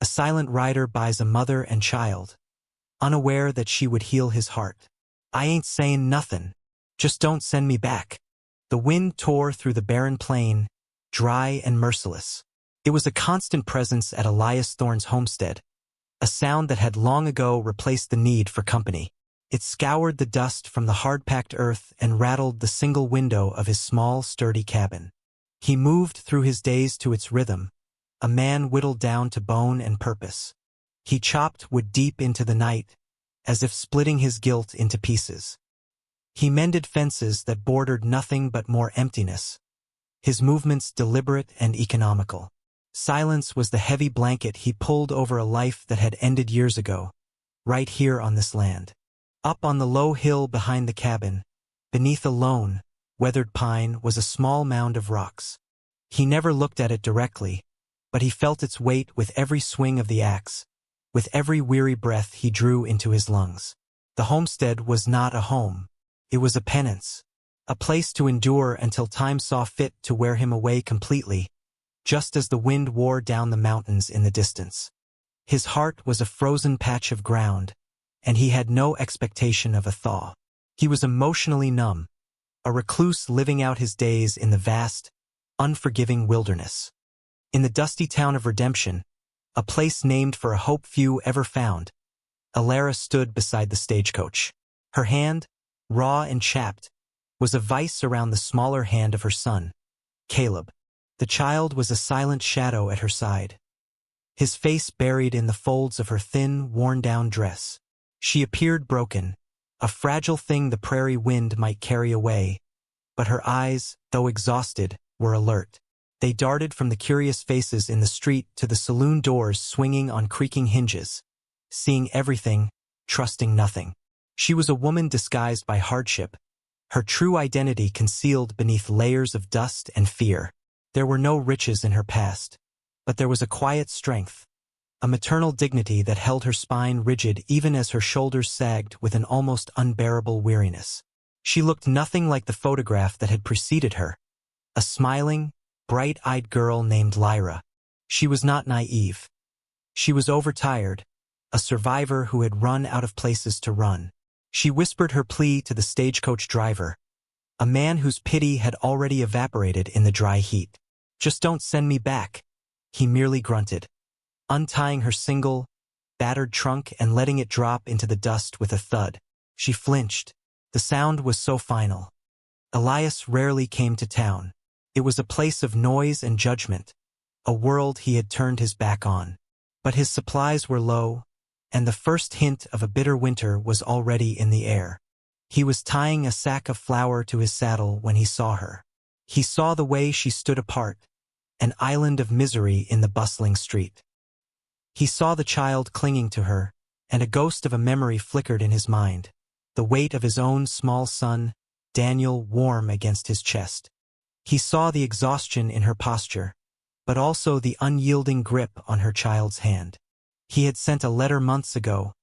A silent rider buys a mother and child, unaware that she would heal his heart. I ain't saying nothin'. Just don't send me back. The wind tore through the barren plain, dry and merciless. It was a constant presence at Elias Thorne's homestead, a sound that had long ago replaced the need for company. It scoured the dust from the hard-packed earth and rattled the single window of his small, sturdy cabin. He moved through his days to its rhythm, a man whittled down to bone and purpose. He chopped wood deep into the night, as if splitting his guilt into pieces. He mended fences that bordered nothing but more emptiness, his movements deliberate and economical. Silence was the heavy blanket he pulled over a life that had ended years ago, right here on this land. Up on the low hill behind the cabin, beneath a lone, weathered pine, was a small mound of rocks. He never looked at it directly, but he felt its weight with every swing of the axe, with every weary breath he drew into his lungs. The homestead was not a home. It was a penance, a place to endure until time saw fit to wear him away completely, just as the wind wore down the mountains in the distance. His heart was a frozen patch of ground, and he had no expectation of a thaw. He was emotionally numb, a recluse living out his days in the vast, unforgiving wilderness. In the dusty town of Redemption, a place named for a hope few ever found, Alara stood beside the stagecoach. Her hand, raw and chapped, was a vice around the smaller hand of her son, Caleb. The child was a silent shadow at her side, his face buried in the folds of her thin, worn-down dress. She appeared broken, a fragile thing the prairie wind might carry away, but her eyes, though exhausted, were alert. They darted from the curious faces in the street to the saloon doors swinging on creaking hinges, seeing everything, trusting nothing. She was a woman disguised by hardship, her true identity concealed beneath layers of dust and fear. There were no riches in her past, but there was a quiet strength, a maternal dignity that held her spine rigid even as her shoulders sagged with an almost unbearable weariness. She looked nothing like the photograph that had preceded her, a smiling, bright-eyed girl named Lyra. She was not naive. She was overtired, a survivor who had run out of places to run. She whispered her plea to the stagecoach driver, a man whose pity had already evaporated in the dry heat. "Just don't send me back," he merely grunted, untying her single, battered trunk and letting it drop into the dust with a thud. She flinched. The sound was so final. Elias rarely came to town. It was a place of noise and judgment, a world he had turned his back on. But his supplies were low, and the first hint of a bitter winter was already in the air. He was tying a sack of flour to his saddle when he saw her. He saw the way she stood apart, an island of misery in the bustling street. He saw the child clinging to her, and a ghost of a memory flickered in his mind, the weight of his own small son, Daniel, warm against his chest. He saw the exhaustion in her posture, but also the unyielding grip on her child's hand. He had sent a letter months ago,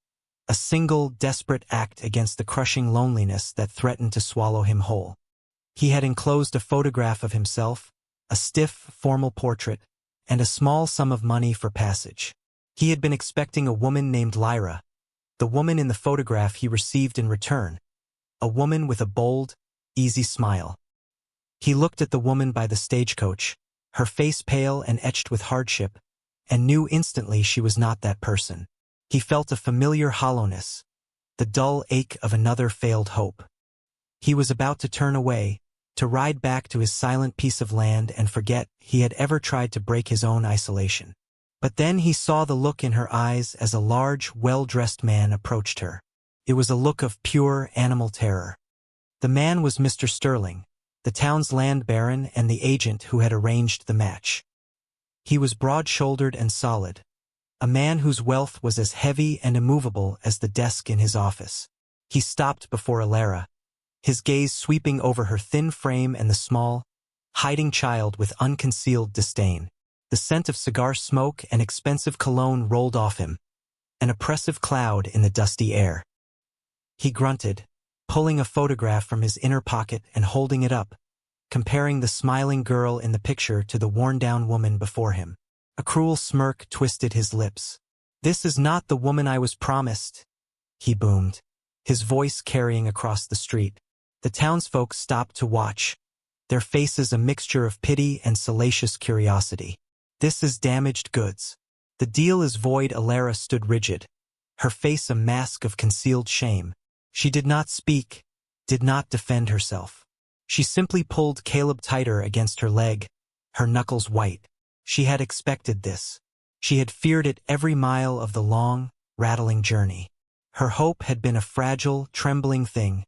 a single, desperate act against the crushing loneliness that threatened to swallow him whole. He had enclosed a photograph of himself, a stiff, formal portrait, and a small sum of money for passage. He had been expecting a woman named Lyra, the woman in the photograph he received in return, a woman with a bold, easy smile. He looked at the woman by the stagecoach, her face pale and etched with hardship, and knew instantly she was not that person. He felt a familiar hollowness, the dull ache of another failed hope. He was about to turn away, to ride back to his silent piece of land and forget he had ever tried to break his own isolation. But then he saw the look in her eyes as a large, well-dressed man approached her. It was a look of pure animal terror. The man was Mr. Sterling, the town's land baron and the agent who had arranged the match. He was broad-shouldered and solid, a man whose wealth was as heavy and immovable as the desk in his office. He stopped before Alara, his gaze sweeping over her thin frame and the small, hiding child with unconcealed disdain. The scent of cigar smoke and expensive cologne rolled off him, an oppressive cloud in the dusty air. He grunted, pulling a photograph from his inner pocket and holding it up, comparing the smiling girl in the picture to the worn-down woman before him. A cruel smirk twisted his lips. "This is not the woman I was promised," he boomed, his voice carrying across the street. The townsfolk stopped to watch, their faces a mixture of pity and salacious curiosity. "This is damaged goods. The deal is void." Alara stood rigid, her face a mask of concealed shame. She did not speak, did not defend herself. She simply pulled Caleb tighter against her leg, her knuckles white. She had expected this. She had feared it every mile of the long, rattling journey. Her hope had been a fragile, trembling thing,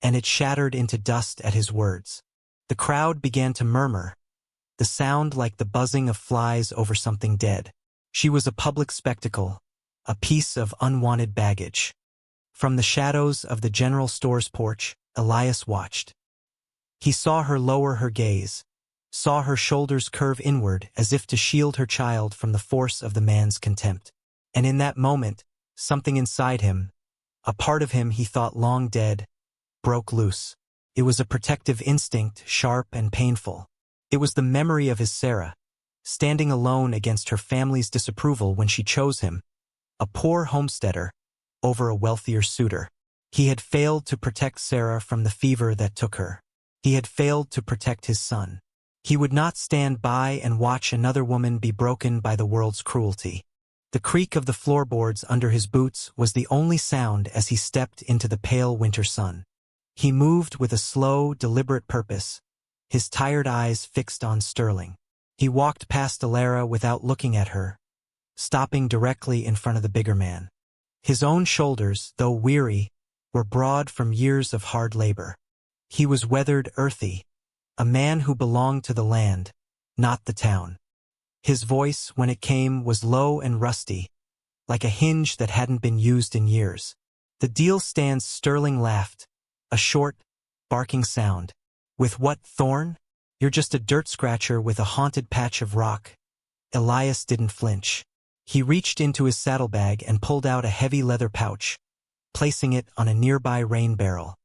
and it shattered into dust at his words. The crowd began to murmur, the sound like the buzzing of flies over something dead. She was a public spectacle, a piece of unwanted baggage. From the shadows of the general store's porch, Elias watched. He saw her lower her gaze, saw her shoulders curve inward as if to shield her child from the force of the man's contempt. And in that moment, something inside him, a part of him he thought long dead, broke loose. It was a protective instinct, sharp and painful. It was the memory of his Sarah, standing alone against her family's disapproval when she chose him, a poor homesteader, over a wealthier suitor. He had failed to protect Sarah from the fever that took her. He had failed to protect his son. He would not stand by and watch another woman be broken by the world's cruelty. The creak of the floorboards under his boots was the only sound as he stepped into the pale winter sun. He moved with a slow, deliberate purpose, his tired eyes fixed on Sterling. He walked past Alara without looking at her, stopping directly in front of the bigger man. His own shoulders, though weary, were broad from years of hard labor. He was weathered, earthy, a man who belonged to the land, not the town. His voice, when it came, was low and rusty, like a hinge that hadn't been used in years. "The deal stands." Sterling laughed, a short, barking sound. "With what, Thorn? You're just a dirt scratcher with a haunted patch of rock." Elias didn't flinch. He reached into his saddlebag and pulled out a heavy leather pouch, placing it on a nearby rain barrel.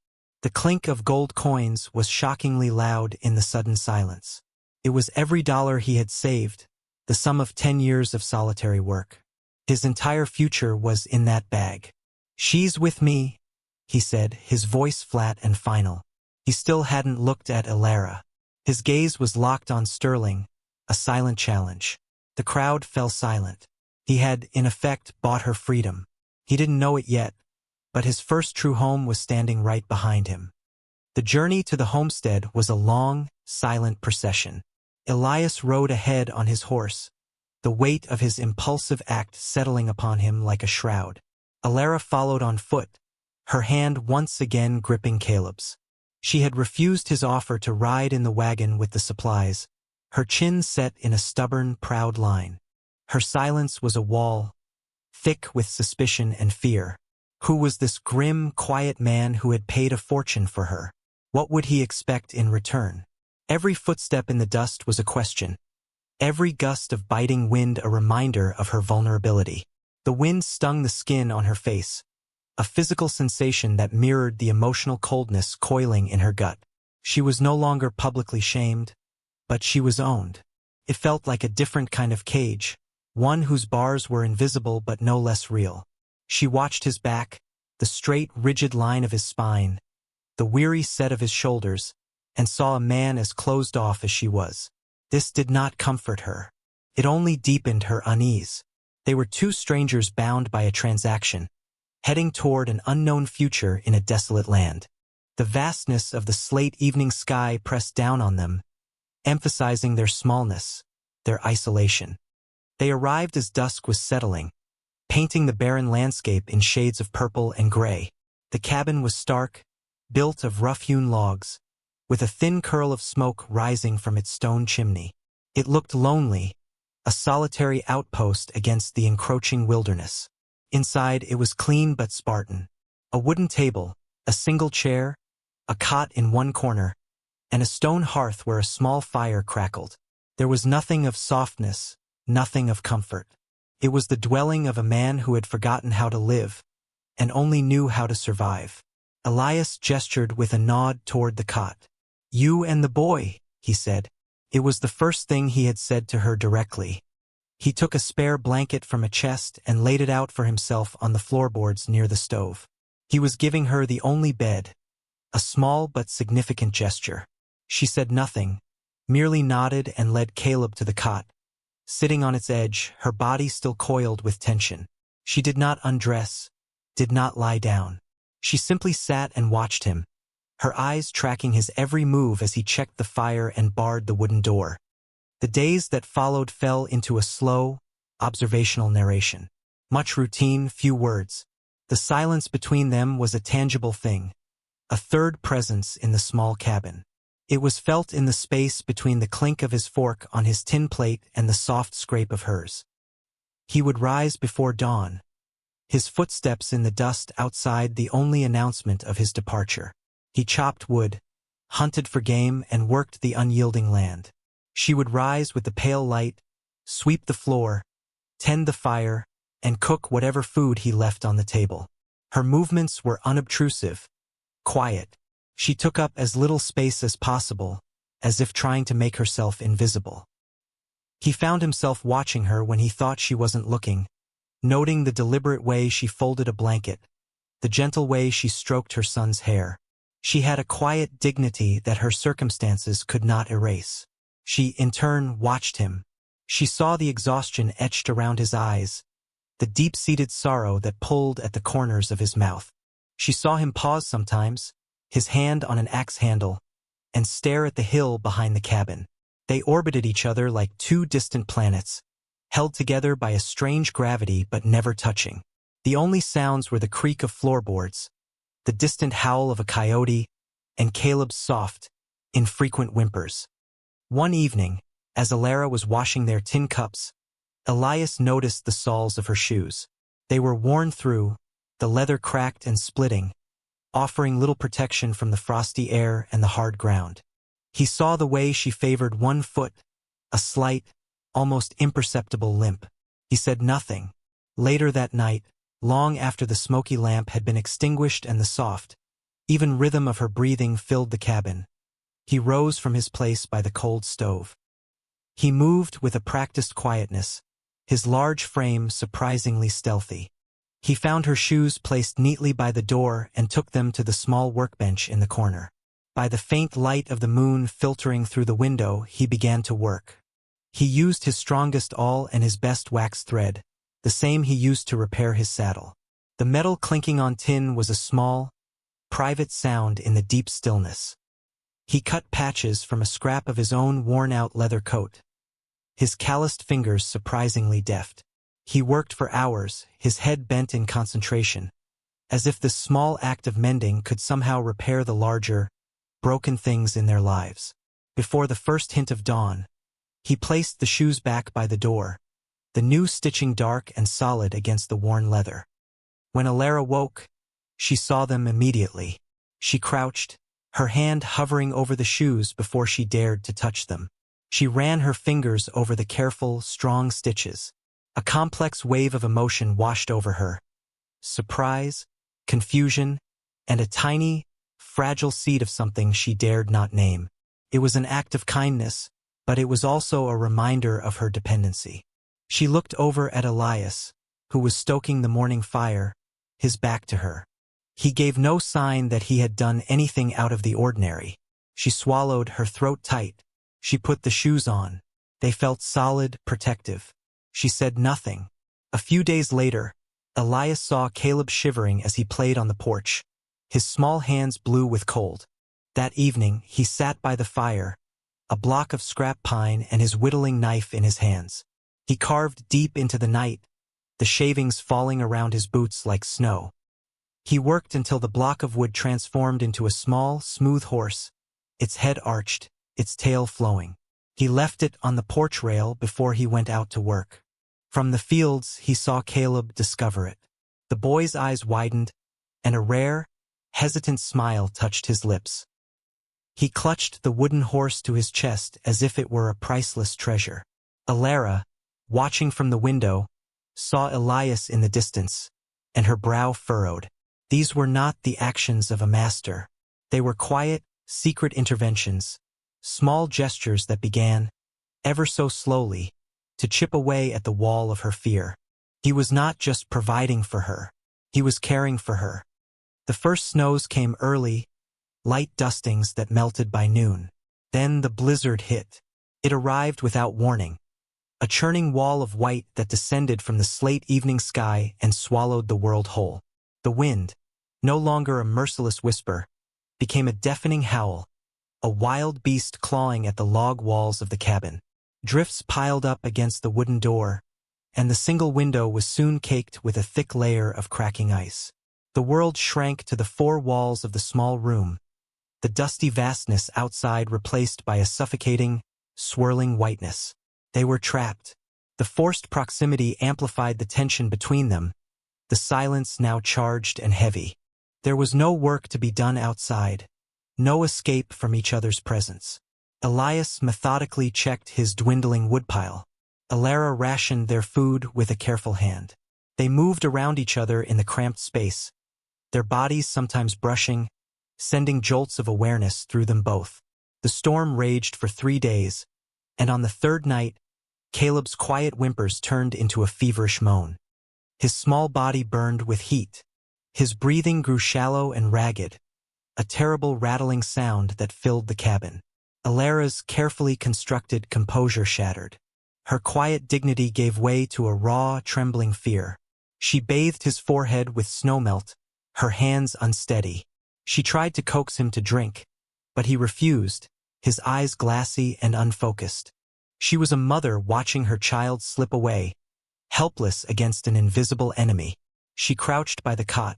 The clink of gold coins was shockingly loud in the sudden silence. It was every dollar he had saved, the sum of 10 years of solitary work. His entire future was in that bag. "She's with me," he said, his voice flat and final. He still hadn't looked at Alara. His gaze was locked on Sterling, a silent challenge. The crowd fell silent. He had, in effect, bought her freedom. He didn't know it yet, but his first true home was standing right behind him. The journey to the homestead was a long, silent procession. Elias rode ahead on his horse, the weight of his impulsive act settling upon him like a shroud. Alara followed on foot, her hand once again gripping Caleb's. She had refused his offer to ride in the wagon with the supplies, her chin set in a stubborn, proud line. Her silence was a wall, thick with suspicion and fear. Who was this grim, quiet man who had paid a fortune for her? What would he expect in return? Every footstep in the dust was a question. Every gust of biting wind a reminder of her vulnerability. The wind stung the skin on her face, a physical sensation that mirrored the emotional coldness coiling in her gut. She was no longer publicly shamed, but she was owned. It felt like a different kind of cage, one whose bars were invisible but no less real. She watched his back, the straight, rigid line of his spine, the weary set of his shoulders, and saw a man as closed off as she was. This did not comfort her. It only deepened her unease. They were two strangers bound by a transaction, heading toward an unknown future in a desolate land. The vastness of the slate evening sky pressed down on them, emphasizing their smallness, their isolation. They arrived as dusk was settling, painting the barren landscape in shades of purple and gray. The cabin was stark, built of rough-hewn logs, with a thin curl of smoke rising from its stone chimney. It looked lonely, a solitary outpost against the encroaching wilderness. Inside, it was clean but Spartan. A wooden table, a single chair, a cot in one corner, and a stone hearth where a small fire crackled. There was nothing of softness, nothing of comfort. It was the dwelling of a man who had forgotten how to live, and only knew how to survive. Elias gestured with a nod toward the cot. "You and the boy," he said. It was the first thing he had said to her directly. He took a spare blanket from a chest and laid it out for himself on the floorboards near the stove. He was giving her the only bed, a small but significant gesture. She said nothing, merely nodded and led Caleb to the cot. Sitting on its edge, her body still coiled with tension. She did not undress, did not lie down. She simply sat and watched him, her eyes tracking his every move as he checked the fire and barred the wooden door. The days that followed fell into a slow, observational narration. Much routine, few words. The silence between them was a tangible thing, a third presence in the small cabin. It was felt in the space between the clink of his fork on his tin plate and the soft scrape of hers. He would rise before dawn, his footsteps in the dust outside the only announcement of his departure. He chopped wood, hunted for game, and worked the unyielding land. She would rise with the pale light, sweep the floor, tend the fire, and cook whatever food he left on the table. Her movements were unobtrusive, quiet. She took up as little space as possible, as if trying to make herself invisible. He found himself watching her when he thought she wasn't looking, noting the deliberate way she folded a blanket, the gentle way she stroked her son's hair. She had a quiet dignity that her circumstances could not erase. She, in turn, watched him. She saw the exhaustion etched around his eyes, the deep-seated sorrow that pulled at the corners of his mouth. She saw him pause sometimes, his hand on an axe handle, and stare at the hill behind the cabin. They orbited each other like two distant planets, held together by a strange gravity but never touching. The only sounds were the creak of floorboards, the distant howl of a coyote, and Caleb's soft, infrequent whimpers. One evening, as Alara was washing their tin cups, Elias noticed the soles of her shoes. They were worn through, the leather cracked and splitting, offering little protection from the frosty air and the hard ground. He saw the way she favored one foot, a slight, almost imperceptible limp. He said nothing. Later that night, long after the smoky lamp had been extinguished and the soft, even rhythm of her breathing filled the cabin, he rose from his place by the cold stove. He moved with a practiced quietness, his large frame surprisingly stealthy. He found her shoes placed neatly by the door and took them to the small workbench in the corner. By the faint light of the moon filtering through the window, he began to work. He used his strongest awl and his best wax thread, the same he used to repair his saddle. The metal clinking on tin was a small, private sound in the deep stillness. He cut patches from a scrap of his own worn-out leather coat, his calloused fingers surprisingly deft. He worked for hours, his head bent in concentration, as if this small act of mending could somehow repair the larger, broken things in their lives. Before the first hint of dawn, he placed the shoes back by the door, the new stitching dark and solid against the worn leather. When Alara woke, she saw them immediately. She crouched, her hand hovering over the shoes before she dared to touch them. She ran her fingers over the careful, strong stitches. A complex wave of emotion washed over her. Surprise, confusion, and a tiny, fragile seed of something she dared not name. It was an act of kindness, but it was also a reminder of her dependency. She looked over at Elias, who was stoking the morning fire, his back to her. He gave no sign that he had done anything out of the ordinary. She swallowed, her throat tight. She put the shoes on. They felt solid, protective. She said nothing. A few days later, Elias saw Caleb shivering as he played on the porch, his small hands blue with cold. That evening, he sat by the fire, a block of scrap pine and his whittling knife in his hands. He carved deep into the night, the shavings falling around his boots like snow. He worked until the block of wood transformed into a small, smooth horse, its head arched, its tail flowing. He left it on the porch rail before he went out to work. From the fields, he saw Caleb discover it. The boy's eyes widened, and a rare, hesitant smile touched his lips. He clutched the wooden horse to his chest as if it were a priceless treasure. Alara, watching from the window, saw Elias in the distance, and her brow furrowed. These were not the actions of a master. They were quiet, secret interventions, small gestures that began, ever so slowly, to chip away at the wall of her fear. He was not just providing for her. He was caring for her. The first snows came early, light dustings that melted by noon. Then the blizzard hit. It arrived without warning. A churning wall of white that descended from the slate evening sky and swallowed the world whole. The wind, no longer a merciless whisper, became a deafening howl, a wild beast clawing at the log walls of the cabin. Drifts piled up against the wooden door, and the single window was soon caked with a thick layer of cracking ice. The world shrank to the four walls of the small room, the dusty vastness outside replaced by a suffocating, swirling whiteness. They were trapped. The forced proximity amplified the tension between them, the silence now charged and heavy. There was no work to be done outside, no escape from each other's presence. Elias methodically checked his dwindling woodpile. Alara rationed their food with a careful hand. They moved around each other in the cramped space, their bodies sometimes brushing, sending jolts of awareness through them both. The storm raged for 3 days, and on the third night, Caleb's quiet whimpers turned into a feverish moan. His small body burned with heat. His breathing grew shallow and ragged, a terrible rattling sound that filled the cabin. Alara's carefully constructed composure shattered. Her quiet dignity gave way to a raw, trembling fear. She bathed his forehead with snowmelt, her hands unsteady. She tried to coax him to drink, but he refused, his eyes glassy and unfocused. She was a mother watching her child slip away, helpless against an invisible enemy. She crouched by the cot,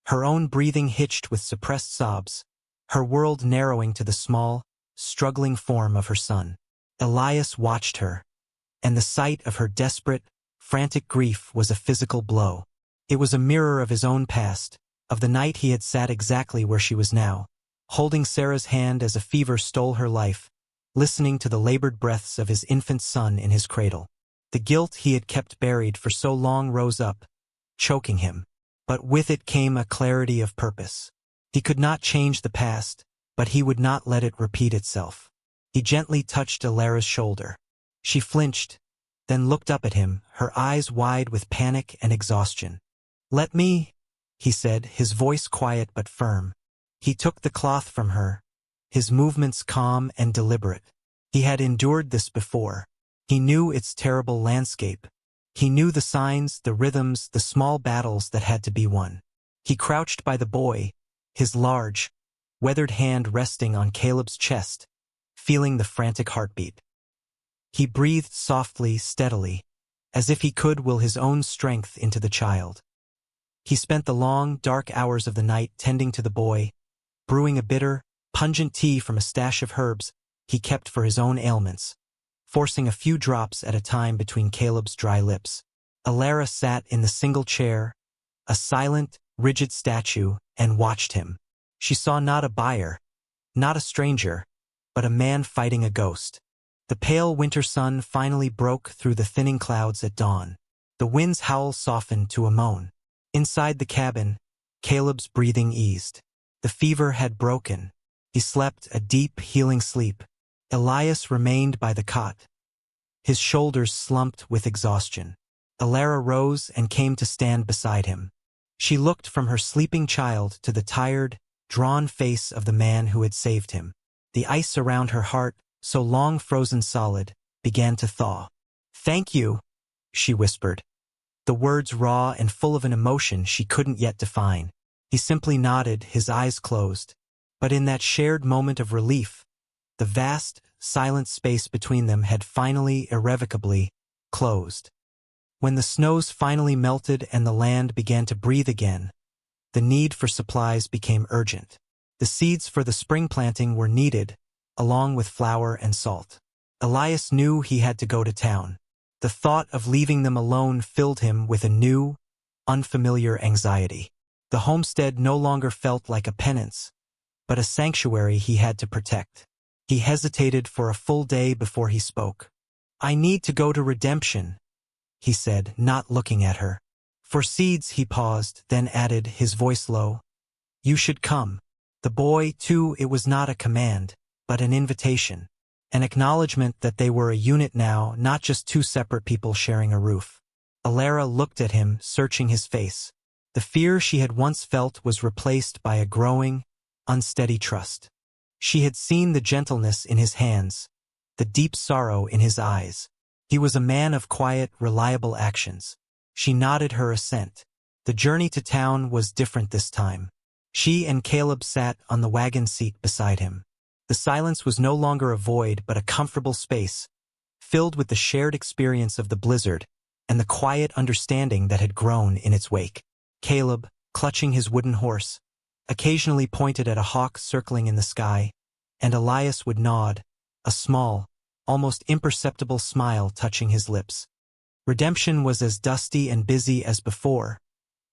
her own breathing hitched with suppressed sobs, her world narrowing to the small, struggling form of her son. Elias watched her, and the sight of her desperate, frantic grief was a physical blow. It was a mirror of his own past, of the night he had sat exactly where she was now, holding Sarah's hand as a fever stole her life, listening to the labored breaths of his infant son in his cradle. The guilt he had kept buried for so long rose up, choking him, but with it came a clarity of purpose. He could not change the past, but he would not let it repeat itself. He gently touched Alara's shoulder. She flinched, then looked up at him, her eyes wide with panic and exhaustion. "Let me," he said, his voice quiet but firm. He took the cloth from her, his movements calm and deliberate. He had endured this before. He knew its terrible landscape. He knew the signs, the rhythms, the small battles that had to be won. He crouched by the boy, his large, weathered hand resting on Caleb's chest, feeling the frantic heartbeat. He breathed softly, steadily, as if he could will his own strength into the child. He spent the long, dark hours of the night tending to the boy, brewing a bitter, pungent tea from a stash of herbs he kept for his own ailments, forcing a few drops at a time between Caleb's dry lips. Alara sat in the single chair, a silent, rigid statue, and watched him. She saw not a buyer, not a stranger, but a man fighting a ghost. The pale winter sun finally broke through the thinning clouds at dawn. The wind's howl softened to a moan. Inside the cabin, Caleb's breathing eased. The fever had broken. He slept a deep, healing sleep. Elias remained by the cot, his shoulders slumped with exhaustion. Alara rose and came to stand beside him. She looked from her sleeping child to the tired, drawn face of the man who had saved him. The ice around her heart, so long frozen solid, began to thaw. "Thank you," she whispered, the words raw and full of an emotion she couldn't yet define. He simply nodded, his eyes closed. But in that shared moment of relief, the vast, silent space between them had finally, irrevocably, closed. When the snows finally melted and the land began to breathe again, the need for supplies became urgent. The seeds for the spring planting were needed, along with flour and salt. Elias knew he had to go to town. The thought of leaving them alone filled him with a new, unfamiliar anxiety. The homestead no longer felt like a penance, but a sanctuary he had to protect. He hesitated for a full day before he spoke. "I need to go to Redemption," he said, not looking at her. "For seeds," he paused, then added, his voice low. "You should come." The boy, too, it was not a command, but an invitation. an acknowledgement that they were a unit now, not just two separate people sharing a roof. Alara looked at him, searching his face. The fear she had once felt was replaced by a growing, unsteady trust. She had seen the gentleness in his hands, the deep sorrow in his eyes. He was a man of quiet, reliable actions. She nodded her assent. The journey to town was different this time. She and Caleb sat on the wagon seat beside him. The silence was no longer a void but a comfortable space, filled with the shared experience of the blizzard and the quiet understanding that had grown in its wake. Caleb, clutching his wooden horse, occasionally pointed at a hawk circling in the sky, and Elias would nod, a small, almost imperceptible smile touching his lips. Redemption was as dusty and busy as before,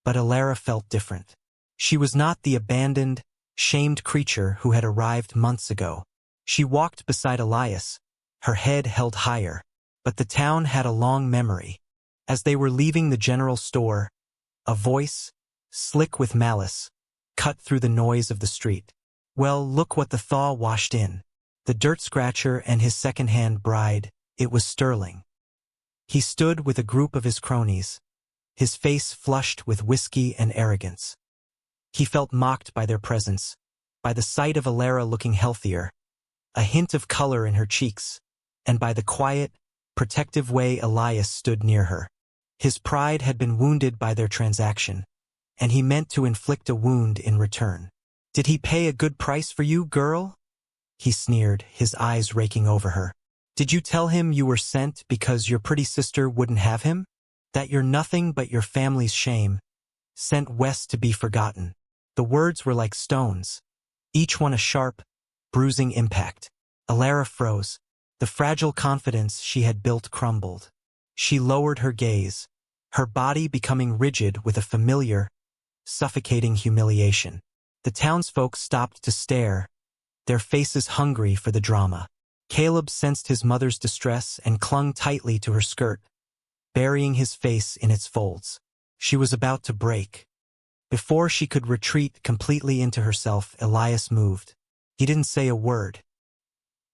but Alara felt different. She was not the abandoned, shamed creature who had arrived months ago. She walked beside Elias, her head held higher, but the town had a long memory. As they were leaving the general store, a voice, slick with malice, cut through the noise of the street. Well, look what the thaw washed in. The dirt scratcher and his second-hand bride, it was Sterling. He stood with a group of his cronies, his face flushed with whiskey and arrogance. He felt mocked by their presence, by the sight of Alara looking healthier, a hint of color in her cheeks, and by the quiet, protective way Elias stood near her. His pride had been wounded by their transaction, and he meant to inflict a wound in return. "Did he pay a good price for you, girl?" he sneered, his eyes raking over her. "Did you tell him you were sent because your pretty sister wouldn't have him? That you're nothing but your family's shame, sent west to be forgotten?" The words were like stones, each one a sharp, bruising impact. Alara froze. The fragile confidence she had built crumbled. She lowered her gaze, her body becoming rigid with a familiar, suffocating humiliation. The townsfolk stopped to stare, their faces hungry for the drama. Caleb sensed his mother's distress and clung tightly to her skirt, burying his face in its folds. She was about to break. Before she could retreat completely into herself, Elias moved. He didn't say a word.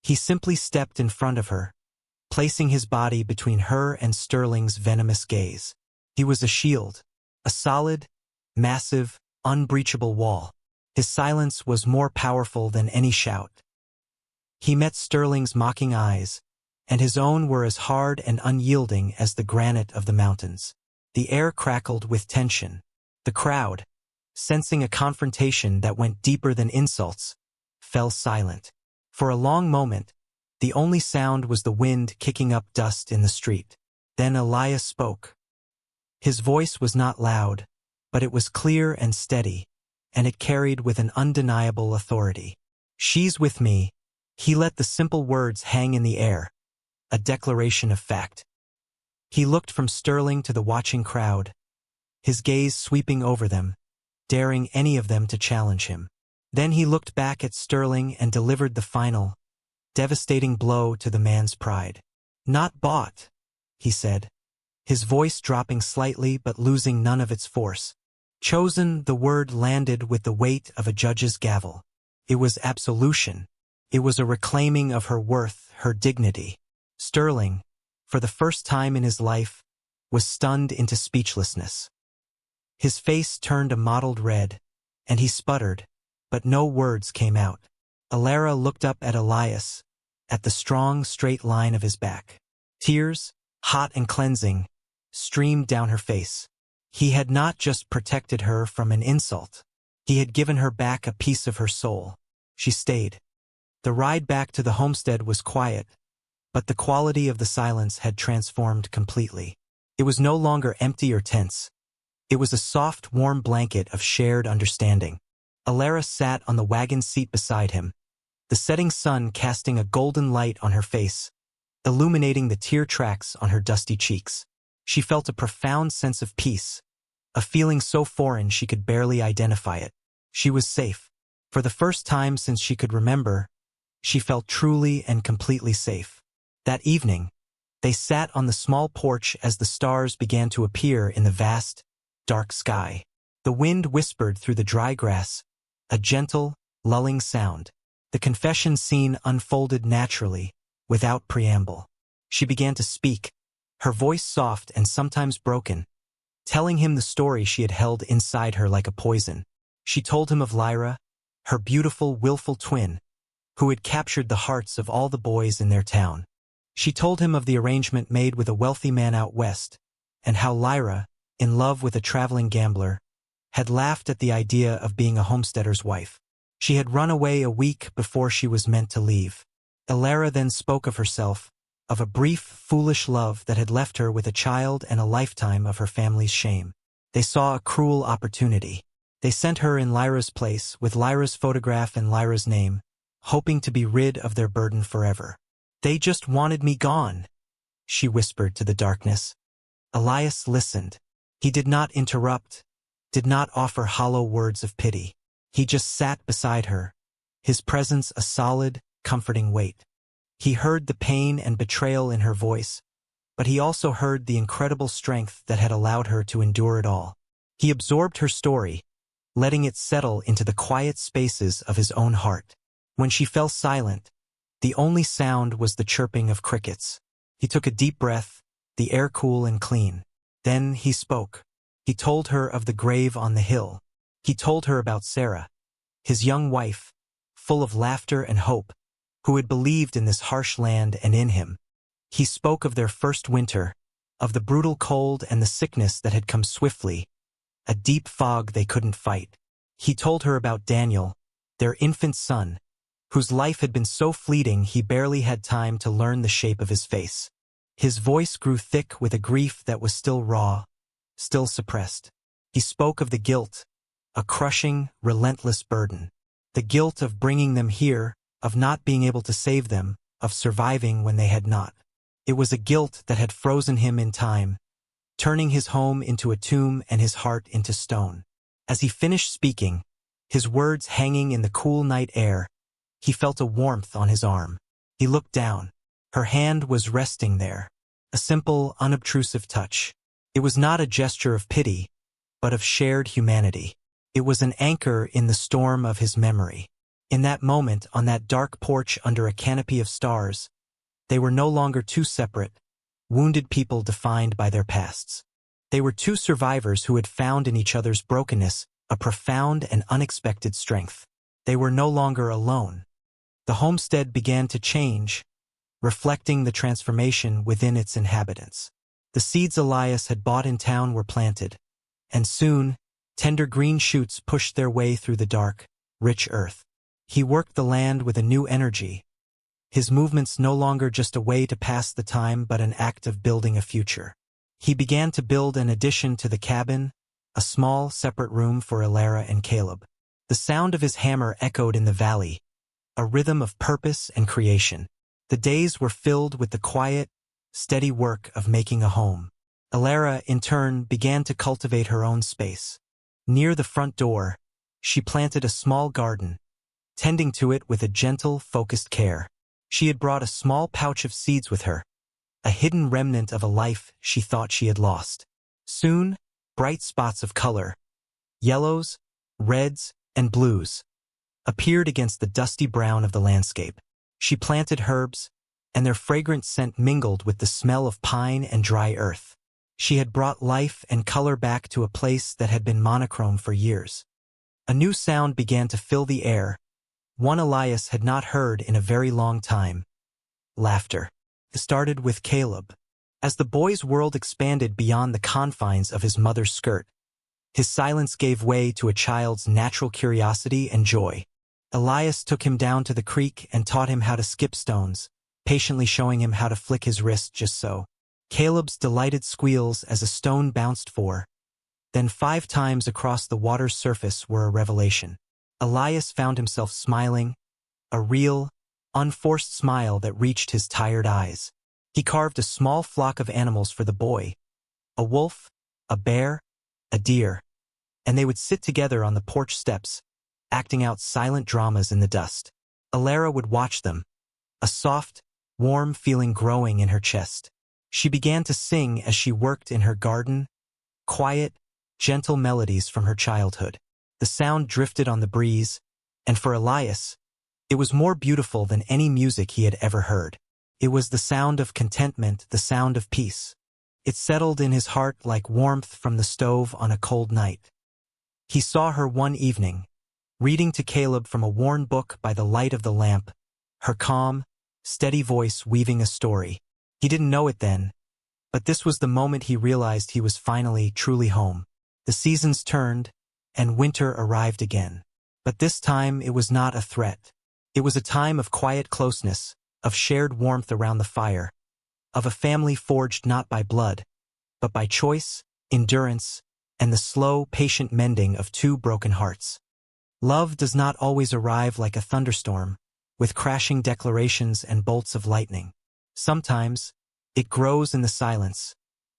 He simply stepped in front of her, placing his body between her and Sterling's venomous gaze. He was a shield, a solid, massive, unbreachable wall. His silence was more powerful than any shout. He met Sterling's mocking eyes, and his own were as hard and unyielding as the granite of the mountains. The air crackled with tension. The crowd, sensing a confrontation that went deeper than insults, fell silent. For a long moment, the only sound was the wind kicking up dust in the street. Then Elias spoke. His voice was not loud, but it was clear and steady, and it carried with an undeniable authority. "She's with me." He let the simple words hang in the air, a declaration of fact. He looked from Sterling to the watching crowd, his gaze sweeping over them, daring any of them to challenge him. Then he looked back at Sterling and delivered the final, devastating blow to the man's pride. "Not bought," he said, his voice dropping slightly but losing none of its force. "Chosen," the word landed with the weight of a judge's gavel. It was absolution. It was a reclaiming of her worth, her dignity. Sterling, for the first time in his life, was stunned into speechlessness. His face turned a mottled red, and he sputtered, but no words came out. Alara looked up at Elias, at the strong, straight line of his back. Tears, hot and cleansing, streamed down her face. He had not just protected her from an insult. He had given her back a piece of her soul. She stayed. The ride back to the homestead was quiet, but the quality of the silence had transformed completely. It was no longer empty or tense. It was a soft, warm blanket of shared understanding. Alara sat on the wagon seat beside him, the setting sun casting a golden light on her face, illuminating the tear tracks on her dusty cheeks. She felt a profound sense of peace, a feeling so foreign she could barely identify it. She was safe. For the first time since she could remember, she felt truly and completely safe. That evening, they sat on the small porch as the stars began to appear in the vast, dark sky. The wind whispered through the dry grass, a gentle, lulling sound. The confession scene unfolded naturally, without preamble. She began to speak, her voice soft and sometimes broken, telling him the story she had held inside her like a poison. She told him of Lyra, her beautiful, willful twin, who had captured the hearts of all the boys in their town. She told him of the arrangement made with a wealthy man out west, and how Lyra, in love with a traveling gambler, had laughed at the idea of being a homesteader's wife. She had run away a week before she was meant to leave. Elara then spoke of herself, of a brief, foolish love that had left her with a child and a lifetime of her family's shame. They saw a cruel opportunity. They sent her in Lyra's place, with Lyra's photograph and Lyra's name, hoping to be rid of their burden forever. "They just wanted me gone," she whispered to the darkness. Elias listened. He did not interrupt, did not offer hollow words of pity. He just sat beside her, his presence a solid, comforting weight. He heard the pain and betrayal in her voice, but he also heard the incredible strength that had allowed her to endure it all. He absorbed her story, letting it settle into the quiet spaces of his own heart. When she fell silent, the only sound was the chirping of crickets. He took a deep breath, the air cool and clean. Then he spoke. He told her of the grave on the hill. He told her about Sarah, his young wife, full of laughter and hope, who had believed in this harsh land and in him. He spoke of their first winter, of the brutal cold and the sickness that had come swiftly, a deep fog they couldn't fight. He told her about Daniel, their infant son, whose life had been so fleeting he barely had time to learn the shape of his face. His voice grew thick with a grief that was still raw, still suppressed. He spoke of the guilt, a crushing, relentless burden. The guilt of bringing them here, of not being able to save them, of surviving when they had not. It was a guilt that had frozen him in time, turning his home into a tomb and his heart into stone. As he finished speaking, his words hanging in the cool night air, he felt a warmth on his arm. He looked down. Her hand was resting there, a simple, unobtrusive touch. It was not a gesture of pity, but of shared humanity. It was an anchor in the storm of his memory. In that moment, on that dark porch under a canopy of stars, they were no longer two separate, wounded people defined by their pasts. They were two survivors who had found in each other's brokenness a profound and unexpected strength. They were no longer alone. The homestead began to change, reflecting the transformation within its inhabitants. The seeds Elias had bought in town were planted, and soon, tender green shoots pushed their way through the dark, rich earth. He worked the land with a new energy, his movements no longer just a way to pass the time but an act of building a future. He began to build an addition to the cabin, a small, separate room for Elara and Caleb. The sound of his hammer echoed in the valley, a rhythm of purpose and creation. The days were filled with the quiet, steady work of making a home. Elara, in turn, began to cultivate her own space. Near the front door, she planted a small garden, tending to it with a gentle, focused care. She had brought a small pouch of seeds with her, a hidden remnant of a life she thought she had lost. Soon, bright spots of color, yellows, reds, and blues, appeared against the dusty brown of the landscape. She planted herbs, and their fragrant scent mingled with the smell of pine and dry earth. She had brought life and color back to a place that had been monochrome for years. A new sound began to fill the air, one Elias had not heard in a very long time. Laughter. It started with Caleb. As the boy's world expanded beyond the confines of his mother's skirt, his silence gave way to a child's natural curiosity and joy. Elias took him down to the creek and taught him how to skip stones, patiently showing him how to flick his wrist just so. Caleb's delighted squeals as a stone bounced 4, then 5 times across the water's surface were a revelation. Elias found himself smiling, a real, unforced smile that reached his tired eyes. He carved a small flock of animals for the boy, a wolf, a bear, a deer, and they would sit together on the porch steps, acting out silent dramas in the dust. Elara would watch them, a soft, warm feeling growing in her chest. She began to sing as she worked in her garden, quiet, gentle melodies from her childhood. The sound drifted on the breeze, and for Elias, it was more beautiful than any music he had ever heard. It was the sound of contentment, the sound of peace. It settled in his heart like warmth from the stove on a cold night. He saw her one evening, reading to Caleb from a worn book by the light of the lamp, her calm, steady voice weaving a story. He didn't know it then, but this was the moment he realized he was finally, truly home. The seasons turned, and winter arrived again. But this time it was not a threat. It was a time of quiet closeness, of shared warmth around the fire, of a family forged not by blood, but by choice, endurance, and the slow, patient mending of two broken hearts. Love does not always arrive like a thunderstorm, with crashing declarations and bolts of lightning. Sometimes, it grows in the silence,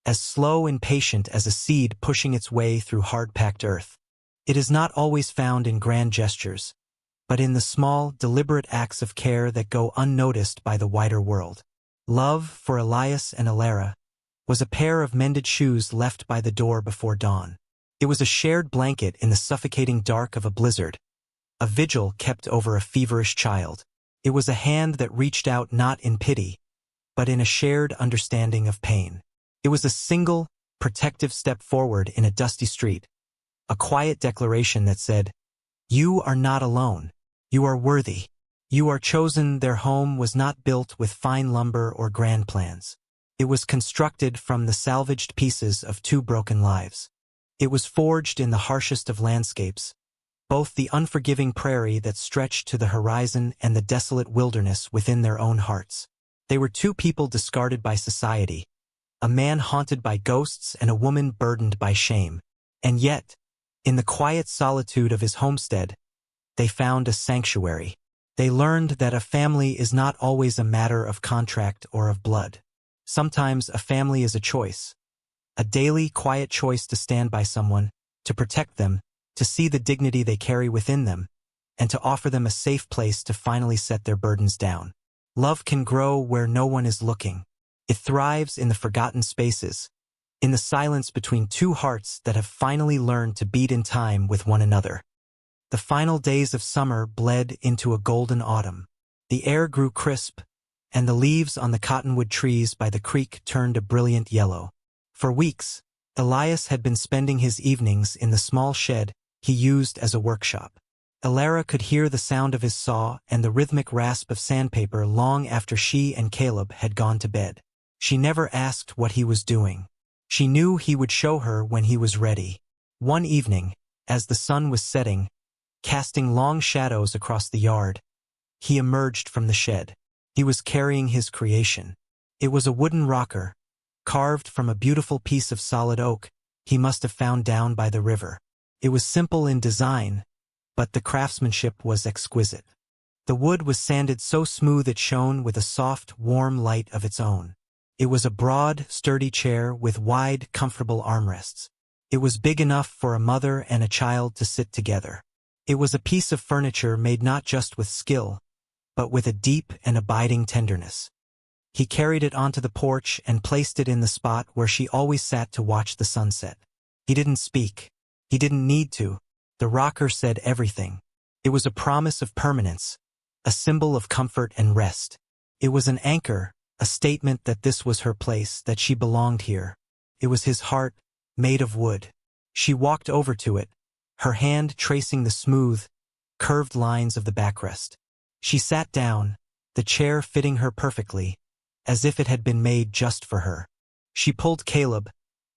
as slow and patient as a seed pushing its way through hard-packed earth. It is not always found in grand gestures, but in the small, deliberate acts of care that go unnoticed by the wider world. Love, for Elias and Alara, was a pair of mended shoes left by the door before dawn. It was a shared blanket in the suffocating dark of a blizzard, a vigil kept over a feverish child. It was a hand that reached out not in pity, but in a shared understanding of pain. It was a single, protective step forward in a dusty street, a quiet declaration that said, "You are not alone. You are worthy. You are chosen." Their home was not built with fine lumber or grand plans. It was constructed from the salvaged pieces of two broken lives. It was forged in the harshest of landscapes, both the unforgiving prairie that stretched to the horizon and the desolate wilderness within their own hearts. They were two people discarded by society, a man haunted by ghosts and a woman burdened by shame. And yet, in the quiet solitude of his homestead, they found a sanctuary. They learned that a family is not always a matter of contract or of blood. Sometimes a family is a choice, a daily, quiet choice to stand by someone, to protect them, to see the dignity they carry within them, and to offer them a safe place to finally set their burdens down. Love can grow where no one is looking. It thrives in the forgotten spaces, in the silence between two hearts that have finally learned to beat in time with one another. The final days of summer bled into a golden autumn. The air grew crisp, and the leaves on the cottonwood trees by the creek turned a brilliant yellow. For weeks, Elias had been spending his evenings in the small shed he used as a workshop. Alara could hear the sound of his saw and the rhythmic rasp of sandpaper long after she and Caleb had gone to bed. She never asked what he was doing. She knew he would show her when he was ready. One evening, as the sun was setting, casting long shadows across the yard, he emerged from the shed. He was carrying his creation. It was a wooden rocker, carved from a beautiful piece of solid oak he must have found down by the river. It was simple in design, but the craftsmanship was exquisite. The wood was sanded so smooth it shone with a soft, warm light of its own. It was a broad, sturdy chair with wide, comfortable armrests. It was big enough for a mother and a child to sit together. It was a piece of furniture made not just with skill, but with a deep and abiding tenderness. He carried it onto the porch and placed it in the spot where she always sat to watch the sunset. He didn't speak. He didn't need to. The rocker said everything. It was a promise of permanence, a symbol of comfort and rest. It was an anchor, a statement that this was her place, that she belonged here. It was his heart, made of wood. She walked over to it, her hand tracing the smooth, curved lines of the backrest. She sat down, the chair fitting her perfectly, as if it had been made just for her. She pulled Caleb,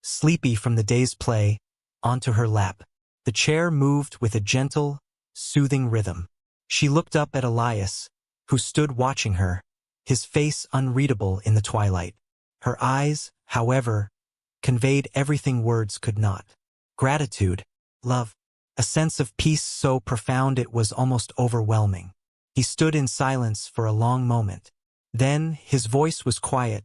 sleepy from the day's play, onto her lap. The chair moved with a gentle, soothing rhythm. She looked up at Elias, who stood watching her, his face unreadable in the twilight. Her eyes, however, conveyed everything words could not. Gratitude, love, a sense of peace so profound it was almost overwhelming. He stood in silence for a long moment. Then his voice was quiet,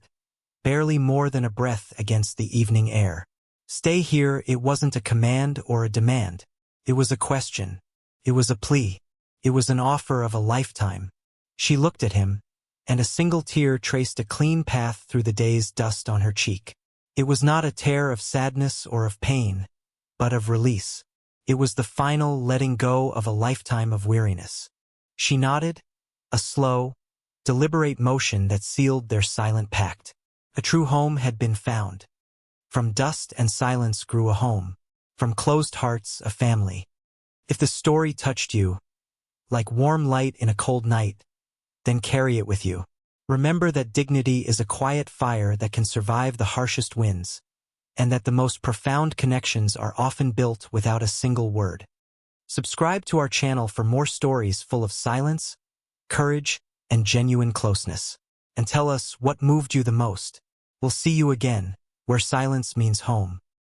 barely more than a breath against the evening air. Stay here. It wasn't a command or a demand. It was a question. It was a plea. It was an offer of a lifetime. She looked at him, and a single tear traced a clean path through the day's dust on her cheek. It was not a tear of sadness or of pain, but of release. It was the final letting go of a lifetime of weariness. She nodded, a slow, deliberate motion that sealed their silent pact. A true home had been found. From dust and silence grew a home. From closed hearts, a family. If the story touched you, like warm light in a cold night, then carry it with you. Remember that dignity is a quiet fire that can survive the harshest winds, and that the most profound connections are often built without a single word. Subscribe to our channel for more stories full of silence, courage, and genuine closeness. And tell us what moved you the most. We'll see you again, where silence means home.